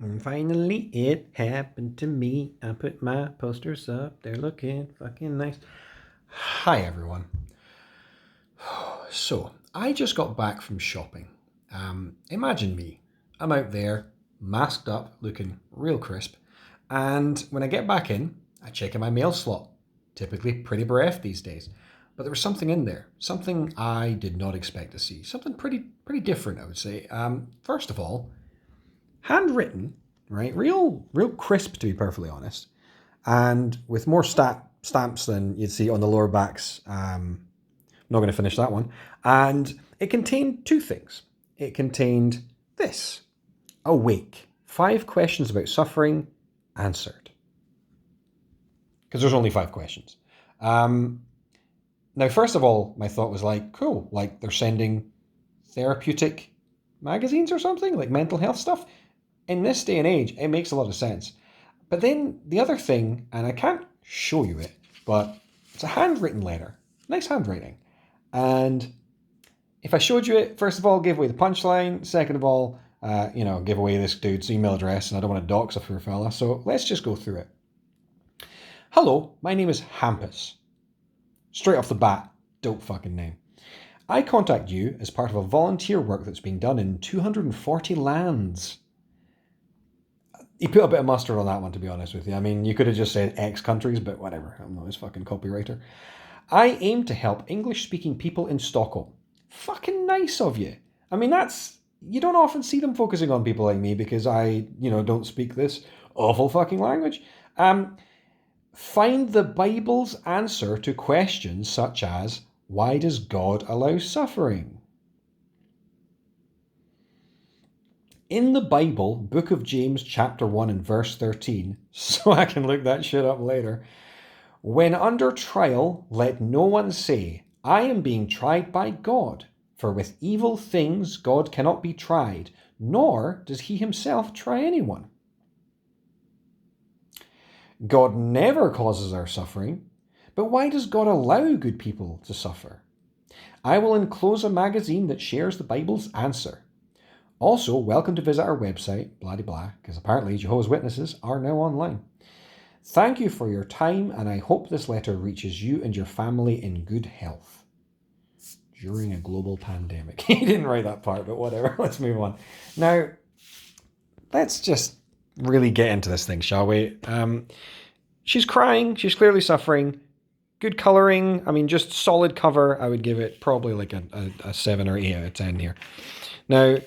And finally, it happened to me. I put my posters up. They're looking fucking nice. Hi, everyone. So, I just got back from shopping. Imagine me. I'm out there, masked up, looking real crisp. And when I get back in, I check in my mail slot. Typically pretty bereft these days. But there was something in there. Something I did not expect to see. Something pretty different, I would say. First of all, handwritten, right? Real crisp, to be perfectly honest, and with more stamps than you'd see on the lower backs. Not going to finish that one. And it contained two things. It contained this: awake. 5 questions about suffering answered. Because there's only 5 questions. Now, first of all, my thought was like, cool, like they're sending therapeutic magazines or something, like mental health stuff. In this day and age, it makes a lot of sense. But then the other thing, and I can't show you it, but it's a handwritten letter. Nice handwriting. And if I showed you it, first of all, give away the punchline. Second of all, give away this dude's email address, and I don't want to dox a poor fella. So let's just go through it. Hello, my name is Hampus. Straight off the bat, dope fucking name. I contact you as part of a volunteer work that's being done in 240 lands. He put a bit of mustard on that one, to be honest with you. I mean, you could have just said X countries, but whatever. I'm not his fucking copywriter. I aim to help English-speaking people in Stockholm. Fucking nice of you. I mean, you don't often see them focusing on people like me because I, don't speak this awful fucking language. Find the Bible's answer to questions such as, why does God allow suffering? In the Bible, Book of James, chapter 1 and verse 13, so I can look that shit up later. When under trial, let no one say, I am being tried by God, for with evil things God cannot be tried, nor does he himself try anyone. God never causes our suffering, but why does God allow good people to suffer? I will enclose a magazine that shares the Bible's answer. Also, welcome to visit our website, blah blah, because apparently Jehovah's Witnesses are now online. Thank you for your time, and I hope this letter reaches you and your family in good health during a global pandemic. He didn't write that part, but whatever. Let's move on. Now, let's just really get into this thing, shall we? She's crying. She's clearly suffering. Good colouring. I mean, just solid cover. I would give it probably like a 7 or 8 out of 10 here. Now,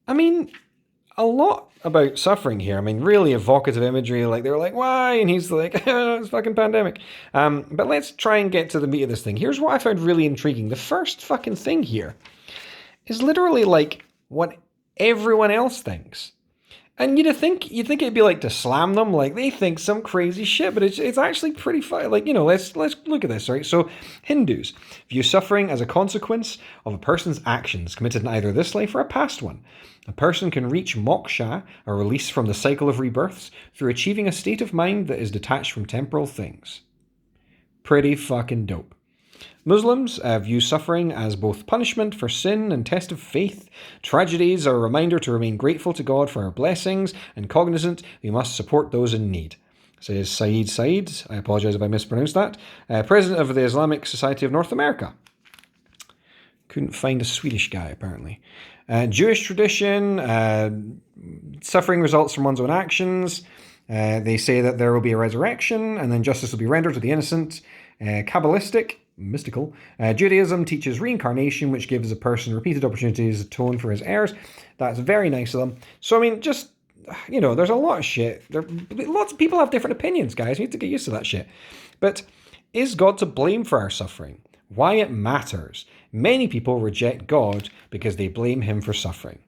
I mean, a lot about suffering here. I mean, really evocative imagery. Like, they're like, why? And he's like, it's fucking pandemic. But let's try and get to the meat of this thing. Here's what I found really intriguing. The first fucking thing here is literally like what everyone else thinks. And you'd think it'd be like to slam them, like they think some crazy shit, but it's actually pretty fun. Like, let's look at this, right? So Hindus view suffering as a consequence of a person's actions committed in either this life or a past one. A person can reach moksha, a release from the cycle of rebirths, through achieving a state of mind that is detached from temporal things. Pretty fucking dope. Muslims view suffering as both punishment for sin and test of faith. Tragedies are a reminder to remain grateful to God for our blessings and cognizant we must support those in need. Says Said, I apologise if I mispronounced that, President of the Islamic Society of North America. Couldn't find a Swedish guy, apparently. Jewish tradition, suffering results from one's own actions. They say that there will be a resurrection and then justice will be rendered to the innocent. Kabbalistic, mystical. Judaism teaches reincarnation, which gives a person repeated opportunities to atone for his errors. That's very nice of them. So, I mean, just, there's a lot of shit. Lots of people have different opinions, guys. We need to get used to that shit. But is God to blame for our suffering? Why it matters? Many people reject God because they blame him for suffering.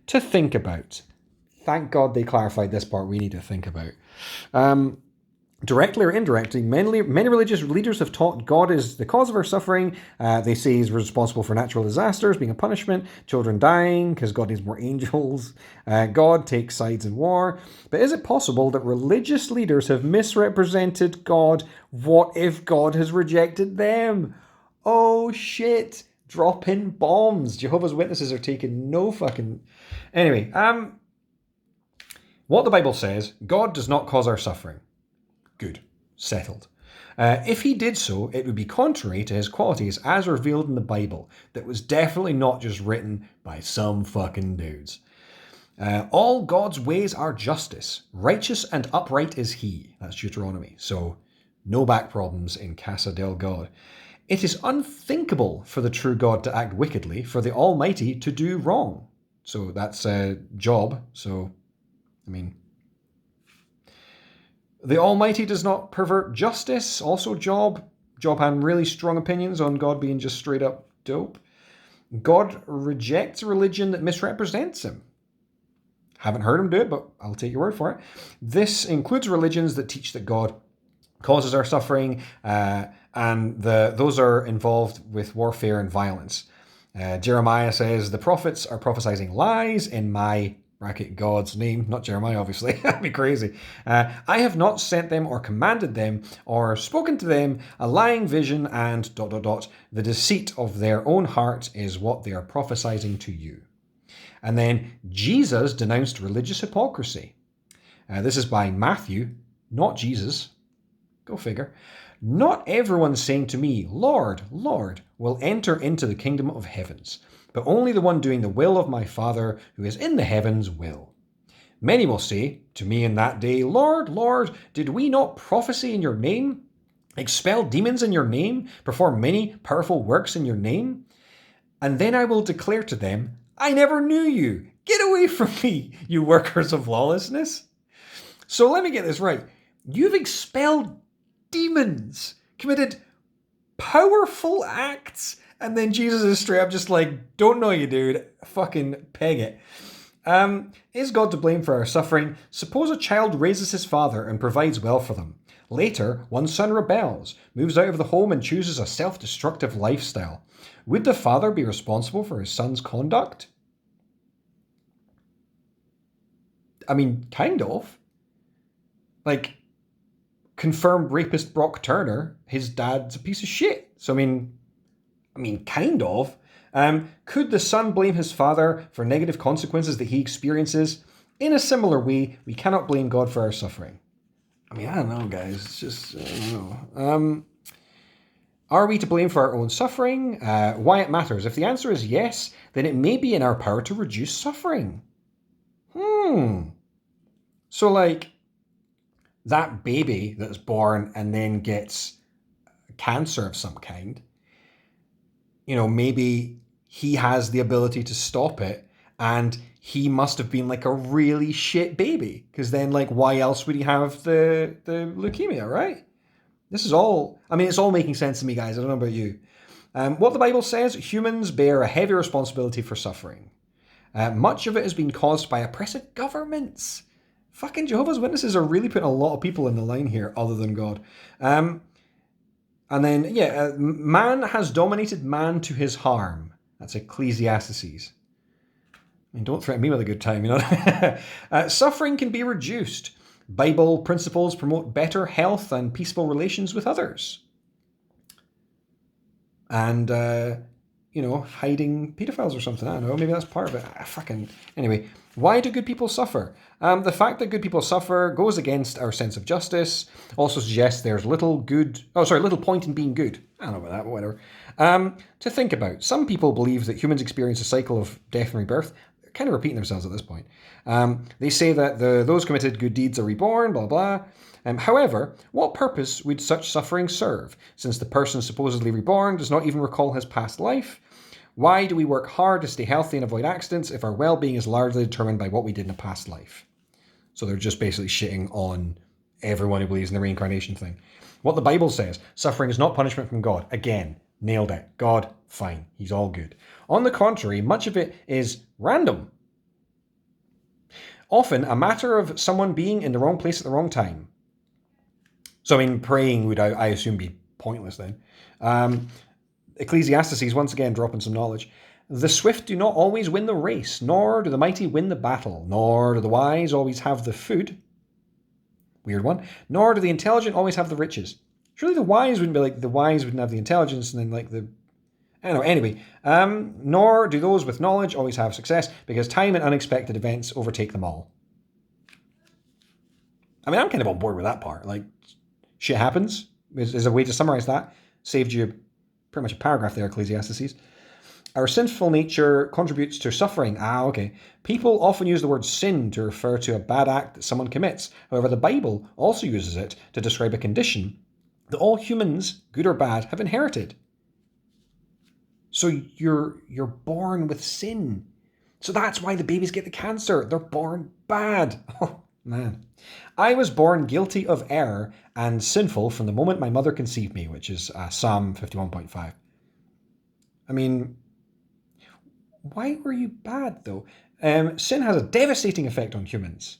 To think about. Thank God they clarified this part we need to think about. Directly or indirectly, many religious leaders have taught God is the cause of our suffering. They say he's responsible for natural disasters being a punishment, children dying because God needs more angels. God takes sides in war. But is it possible that religious leaders have misrepresented God? What if God has rejected them? Oh shit. Dropping bombs. Jehovah's Witnesses are taking no fucking... Anyway, What the Bible says, God does not cause our suffering. Good. Settled. If he did so, it would be contrary to his qualities as revealed in the Bible, that was definitely not just written by some fucking dudes. All God's ways are justice. Righteous and upright is he. That's Deuteronomy. So, no back problems in Casa del God. It is unthinkable for the true God to act wickedly, for the Almighty to do wrong. So that's Job. So, I mean, the Almighty does not pervert justice. Also Job. Job had really strong opinions on God being just straight up dope. God rejects a religion that misrepresents him. Haven't heard him do it, but I'll take your word for it. This includes religions that teach that God causes our suffering, and those are involved with warfare and violence. Jeremiah says, the prophets are prophesying lies in my God's name, not Jeremiah, obviously. That'd be crazy. I have not sent them or commanded them or spoken to them a lying vision and ... The deceit of their own heart is what they are prophesying to you. And then Jesus denounced religious hypocrisy. This is by Matthew, not Jesus. Go figure. Not everyone saying to me, Lord, Lord, will enter into the kingdom of heavens, but only the one doing the will of my Father who is in the heavens will. Many will say to me in that day, Lord, Lord, did we not prophesy in your name, expel demons in your name, perform many powerful works in your name? And then I will declare to them, I never knew you. Get away from me, you workers of lawlessness. So let me get this right. You've expelled demons, committed powerful acts, and then Jesus is straight up just like, don't know you, dude. Fucking peg it. Is God to blame for our suffering? Suppose a child raises his father and provides well for them. Later, one son rebels, moves out of the home and chooses a self-destructive lifestyle. Would the father be responsible for his son's conduct? I mean, kind of. Like, confirmed rapist Brock Turner, his dad's a piece of shit. So, I mean, kind of. Could the son blame his father for negative consequences that he experiences? In a similar way, we cannot blame God for our suffering. I mean, I don't know, guys. It's just, I don't know. Are we to blame for our own suffering? Why it matters? If the answer is yes, then it may be in our power to reduce suffering. So, like, that baby that's born and then gets cancer of some kind, maybe he has the ability to stop it, and he must have been like a really shit baby, because then, like, why else would he have the leukemia, right? This is all, it's all making sense to me, guys. I don't know about you. What the Bible says, humans bear a heavy responsibility for suffering. Much of it has been caused by oppressive governments. Fucking Jehovah's Witnesses are really putting a lot of people in the line here, other than God. And then, man has dominated man to his harm. That's Ecclesiastes. Don't threaten me with a good time, Suffering can be reduced. Bible principles promote better health and peaceful relations with others. And, hiding pedophiles or something. I don't know. Maybe that's part of it. Anyway, why do good people suffer? The fact that good people suffer goes against our sense of justice. Also suggests there's little point in being good. I don't know about that, but whatever. To think about. Some people believe that humans experience a cycle of death and rebirth. They're kind of repeating themselves at this point. They say that those committed good deeds are reborn, blah, blah. However, what purpose would such suffering serve, since the person supposedly reborn does not even recall his past life? Why do we work hard to stay healthy and avoid accidents if our well-being is largely determined by what we did in a past life? So they're just basically shitting on everyone who believes in the reincarnation thing. What the Bible says, suffering is not punishment from God. Again, nailed it. God, fine. He's all good. On the contrary, much of it is random. Often a matter of someone being in the wrong place at the wrong time. So, praying would, I assume, be pointless then. Ecclesiastes, once again, dropping some knowledge. The swift do not always win the race, nor do the mighty win the battle, nor do the wise always have the food. Weird one. Nor do the intelligent always have the riches. Surely the wise wouldn't be like, the wise wouldn't have the intelligence, and then like the... I don't know, anyway. Nor do those with knowledge always have success, because time and unexpected events overtake them all. I mean, I'm kind of on board with that part. Like, shit happens is a way to summarize that. Saved you pretty much a paragraph there, Ecclesiastes. Our sinful nature contributes to suffering. Okay. People often use the word sin to refer to a bad act that someone commits. However, the Bible also uses it to describe a condition that all humans, good or bad, have inherited. So you're born with sin. So that's why the babies get the cancer. They're born bad. Oh, man. I was born guilty of error and sinful from the moment my mother conceived me, which is Psalm 51.5. I mean, why were you bad, though? Sin has a devastating effect on humans.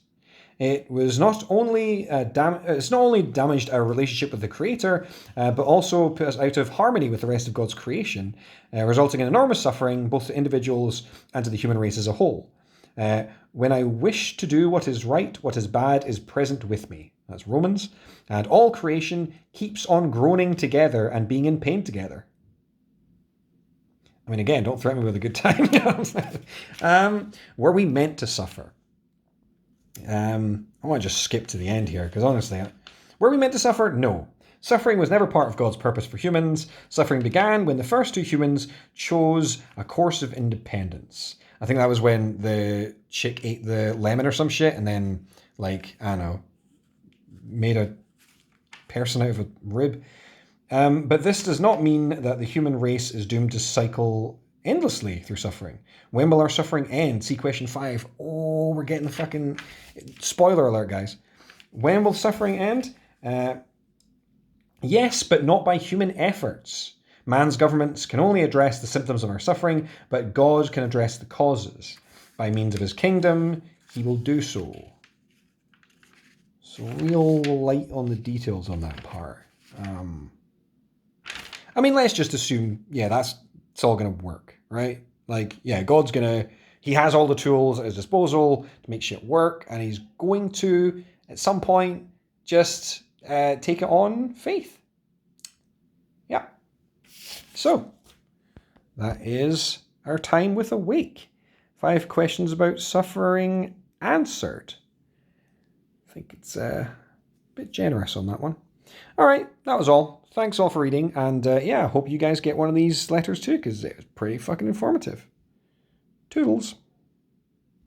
It was not only it's not only damaged our relationship with the Creator, but also put us out of harmony with the rest of God's creation, resulting in enormous suffering both to individuals and to the human race as a whole. When I wish to do what is right, what is bad is present with me. That's Romans. And all creation keeps on groaning together and being in pain together. I mean, again, don't threaten me with a good time. Were we meant to suffer? I want to just skip to the end here, because honestly, were we meant to suffer? No. Suffering was never part of God's purpose for humans. Suffering began when the first two humans chose a course of independence. I think that was when the chick ate the lemon or some shit, and then, like, I don't know, made a person out of a rib. But this does not mean that the human race is doomed to cycle endlessly through suffering. When will our suffering end? See question 5. Oh, we're getting the fucking... Spoiler alert, guys. When will suffering end? Yes, but not by human efforts. Man's governments can only address the symptoms of our suffering, but God can address the causes. By means of his kingdom, he will do so. So real light on the details on that part. I mean, let's just assume, yeah, it's all going to work, right? Like, yeah, God's going to, he has all the tools at his disposal to make shit work, and he's going to, at some point, just take it on faith. Yeah. So, that is our time with Awake. 5 questions about suffering answered. I think it's a bit generous on that one. All right, that was all. Thanks all for reading, and yeah, I hope you guys get one of these letters too, because it was pretty fucking informative. Toodles.